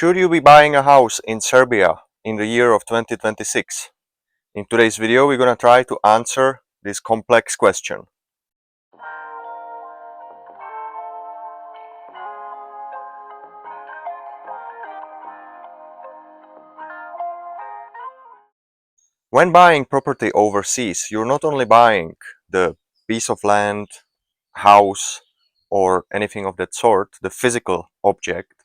Should you be buying a house in Serbia in the year of 2026? In today's video, we're gonna try to answer this complex question. When buying property overseas, you're not only buying the piece of land, house, or anything of that sort, the physical object,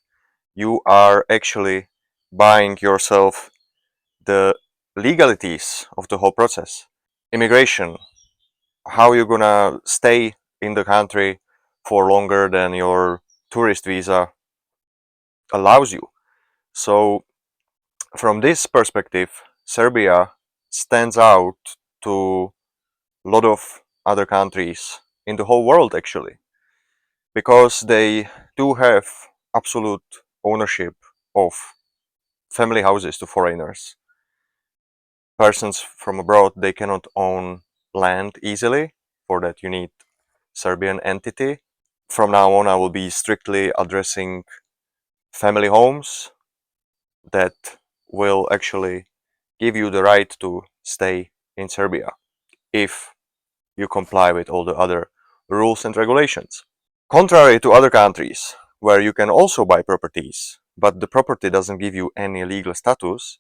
you are actually buying yourself the legalities of the whole process. Immigration, how you're gonna stay in the country for longer than your tourist visa allows you. So from this perspective, Serbia stands out to a lot of other countries in the whole world actually, because they do have absolute ownership of family houses to foreigners. Persons from abroad, they cannot own land easily. For that you need Serbian entity. From now on, I will be strictly addressing family homes that will actually give you the right to stay in Serbia if you comply with all the other rules and regulations. Contrary to other countries where you can also buy properties, but the property doesn't give you any legal status,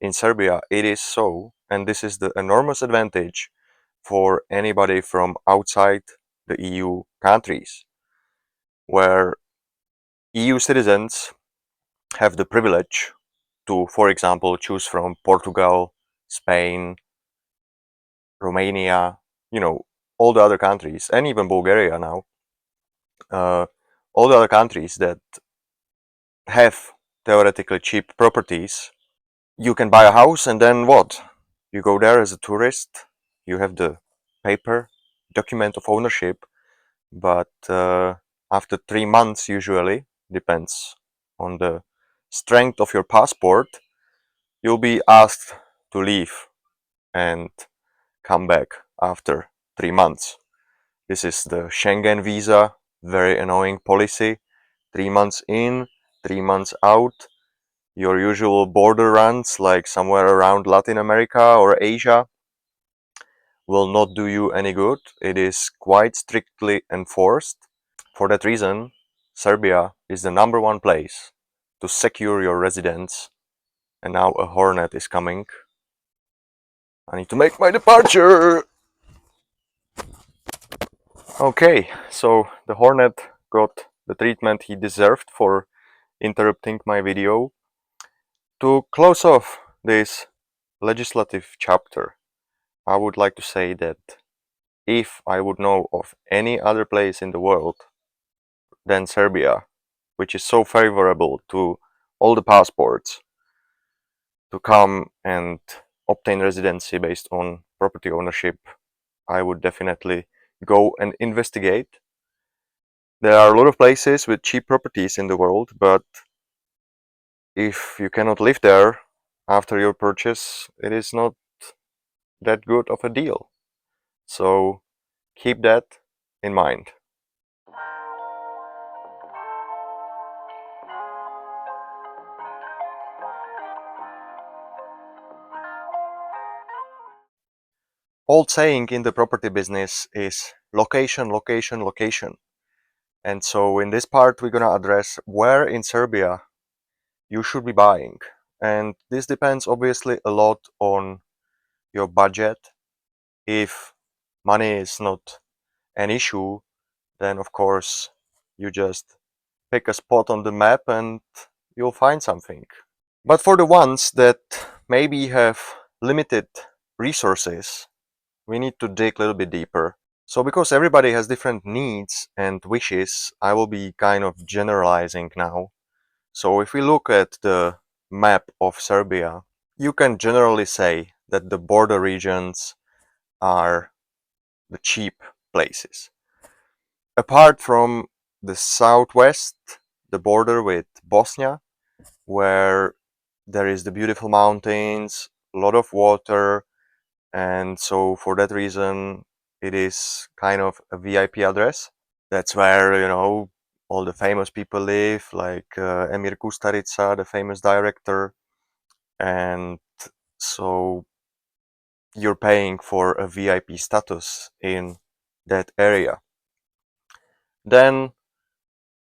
in Serbia it is so, and this is the enormous advantage for anybody from outside the EU countries, where EU citizens have the privilege to, for example, choose from Portugal, Spain, Romania, all the other countries, and even Bulgaria now, all the other countries that have theoretically cheap properties. You can buy a house and then what? You go there as a tourist, you have the paper document of ownership, but after 3 months usually, depends on the strength of your passport, you'll be asked to leave and come back after 3 months. This is the Schengen visa, very annoying policy. 3 months in, 3 months out. Your usual border runs, like somewhere around Latin America or Asia, will not do you any good. It is quite strictly enforced. For that reason, Serbia is the #1 place to secure your residence. And now a hornet is coming. I need to make my departure! Okay, so the hornet got the treatment he deserved for interrupting my video. To close off this legislative chapter, I would like to say that if I would know of any other place in the world than Serbia, which is so favorable to all the passports to come and obtain residency based on property ownership, I would definitely go and investigate. There are a lot of places with cheap properties in the world, but if you cannot live there after your purchase, it is not that good of a deal. So keep that in mind. Old saying in the property business is location, location, location. And so in this part, we're gonna address where in Serbia you should be buying. And this depends obviously a lot on your budget. If money is not an issue, then of course you just pick a spot on the map and you'll find something. But for the ones that maybe have limited resources, we need to dig a little bit deeper. So because everybody has different needs and wishes, I will be kind of generalizing now. So if we look at the map of Serbia, you can generally say that the border regions are the cheap places. Apart from the southwest, the border with Bosnia, where there is the beautiful mountains, a lot of water, and so for that reason it is kind of a VIP address. That's where, all the famous people live, like Emir Kusturica, the famous director, and so you're paying for a VIP status in that area. Then,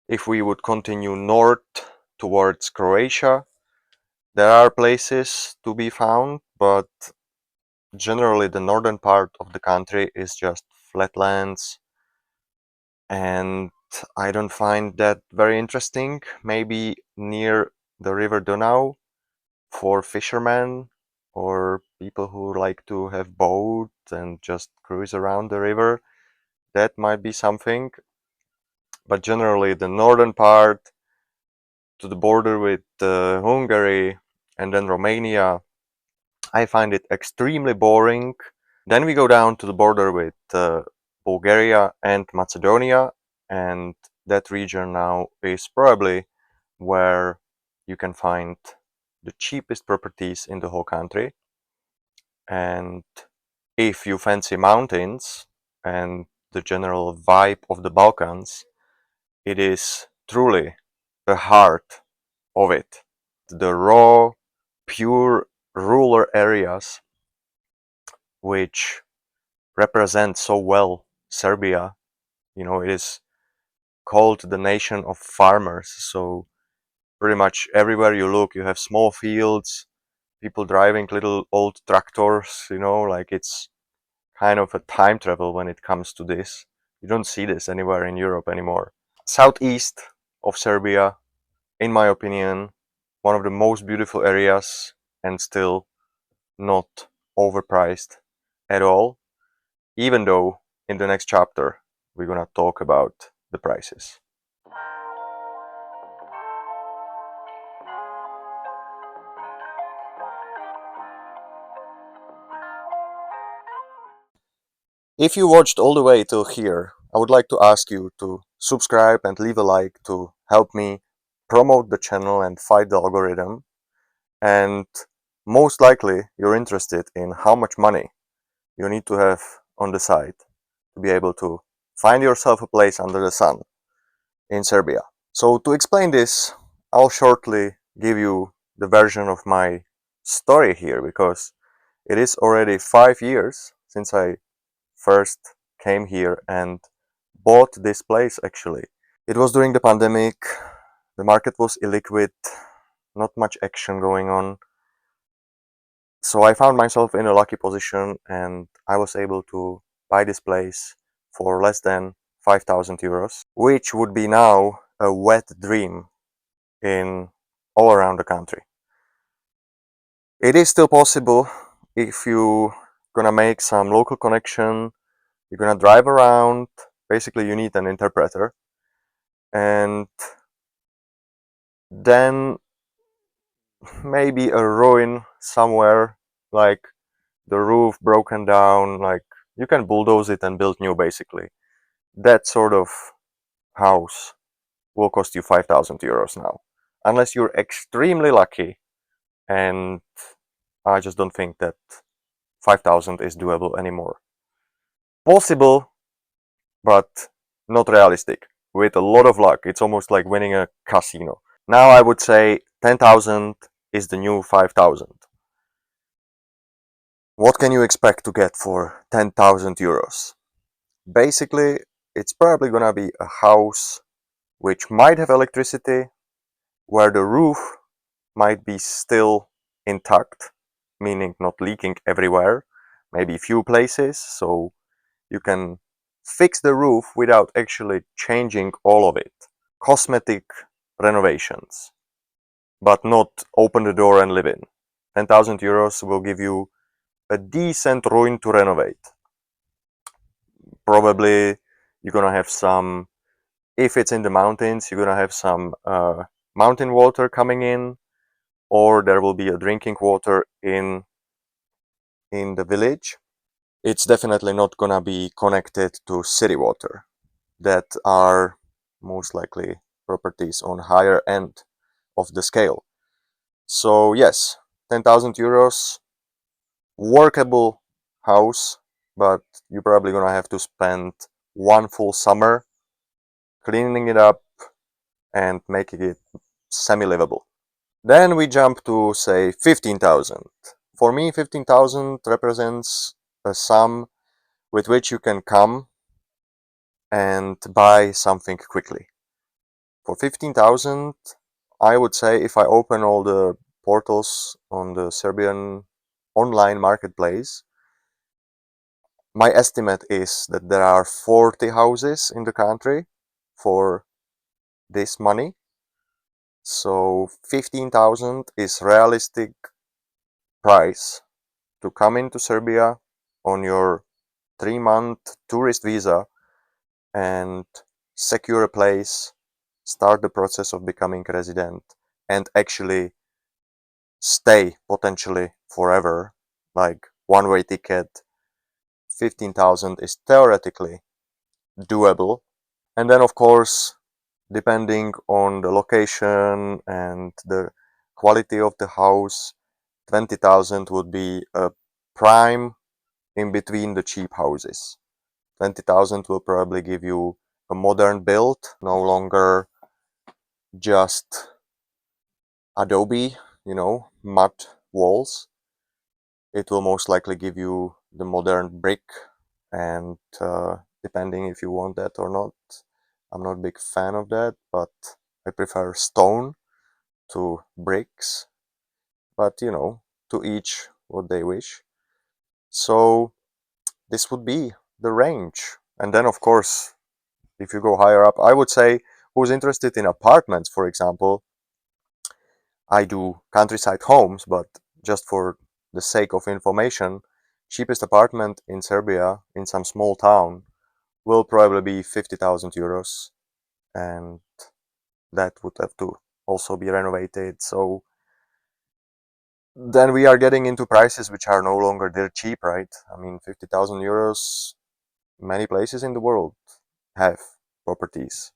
if we would continue north towards Croatia, there are places to be found, but generally the northern part of the country is just flatlands, and I don't find that very interesting. Maybe near the river Donau for fishermen or people who like to have boat and just cruise around the river. That might be something, but generally the northern part to the border with Hungary and then Romania, I find it extremely boring. Then we go down to the border with Bulgaria and Macedonia, and that region now is probably where you can find the cheapest properties in the whole country. And if you fancy mountains and the general vibe of the Balkans, it is truly the heart of it. The raw, pure rural areas which represent so well Serbia. You know, it is called the nation of farmers. So pretty much everywhere you look, you have small fields, people driving little old tractors, you know, like it's kind of a time travel when it comes to this. You don't see this anywhere in Europe anymore. Southeast of Serbia, in my opinion, one of the most beautiful areas and still not overpriced at all, even though in the next chapter we're gonna talk about the prices. If you watched all the way till here, I would like to ask you to subscribe and leave a like to help me promote the channel and fight the algorithm. And most likely you're interested in how much money you need to have on the side to be able to find yourself a place under the sun in Serbia. So to explain this, I'll shortly give you the version of my story here, because it is already 5 years since I first came here and bought this place actually. It was during the pandemic, the market was illiquid, not much action going on. So I found myself in a lucky position and I was able to buy this place for less than 5,000 euros, which would be now a wet dream in all around the country. It is still possible if you gonna make some local connection, you're gonna drive around. Basically you need an interpreter, and then maybe a ruin somewhere, like the roof broken down, like you can bulldoze it and build new basically. That sort of house will cost you 5,000 euros now, unless you're extremely lucky, and I just don't think that 5,000 is doable anymore. Possible, but not realistic. With a lot of luck, it's almost like winning a casino. Now I would say 10,000 is the new 5,000. What can you expect to get for 10,000 euros? Basically, it's probably gonna be a house which might have electricity, where the roof might be still intact, meaning not leaking everywhere, maybe few places, so you can fix the roof without actually changing all of it. Cosmetic renovations, but not open the door and live in. 10,000 euros will give you a decent ruin to renovate. Probably you're gonna have some, if it's in the mountains, you're gonna have some mountain water coming in, or there will be a drinking water in the village. It's definitely not gonna be connected to city water. That are most likely properties on higher end of the scale. So yes, 10,000 euros, workable house, but you're probably gonna have to spend one full summer cleaning it up, and making it semi-livable. Then we jump to, say, 15,000. For me, 15,000 represents a sum with which you can come and buy something quickly. For 15,000, I would say if I open all the portals on the Serbian online marketplace, my estimate is that there are 40 houses in the country for this money. So 15,000 is realistic price to come into Serbia on your 3-month tourist visa and secure a place, start the process of becoming a resident, and actually stay potentially forever, like one-way ticket. 15,000 is theoretically doable. And then, of course, depending on the location and the quality of the house, 20,000 would be a prime in between the cheap houses. 20,000 will probably give you a modern build, no longer just adobe, mud walls. It will most likely give you the modern brick, and depending if you want that or not. I'm not a big fan of that, but I prefer stone to bricks, but to each what they wish. So this would be the range. And then, of course, if you go higher up, I would say who's interested in apartments, for example. I do countryside homes, but just for the sake of information, cheapest apartment in Serbia in some small town will probably be 50,000 euros, and that would have to also be renovated. So then we are getting into prices which are no longer dirt cheap, right? I mean, 50,000 euros, many places in the world have properties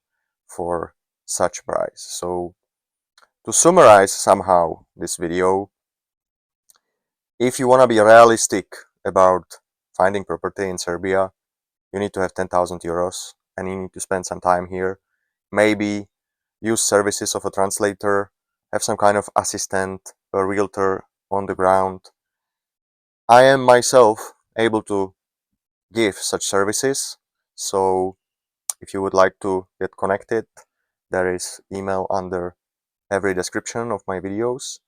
for such price. So to summarize somehow this video, if you want to be realistic about finding property in Serbia, you need to have 10,000 euros and you need to spend some time here. Maybe use services of a translator, have some kind of assistant, a realtor on the ground. I am myself able to give such services, so if you would like to get connected, there is email under every description of my videos.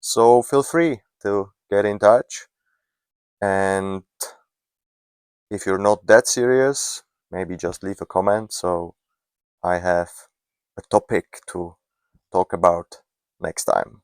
So feel free to get in touch, and if you're not that serious, maybe just leave a comment so I have a topic to talk about next time.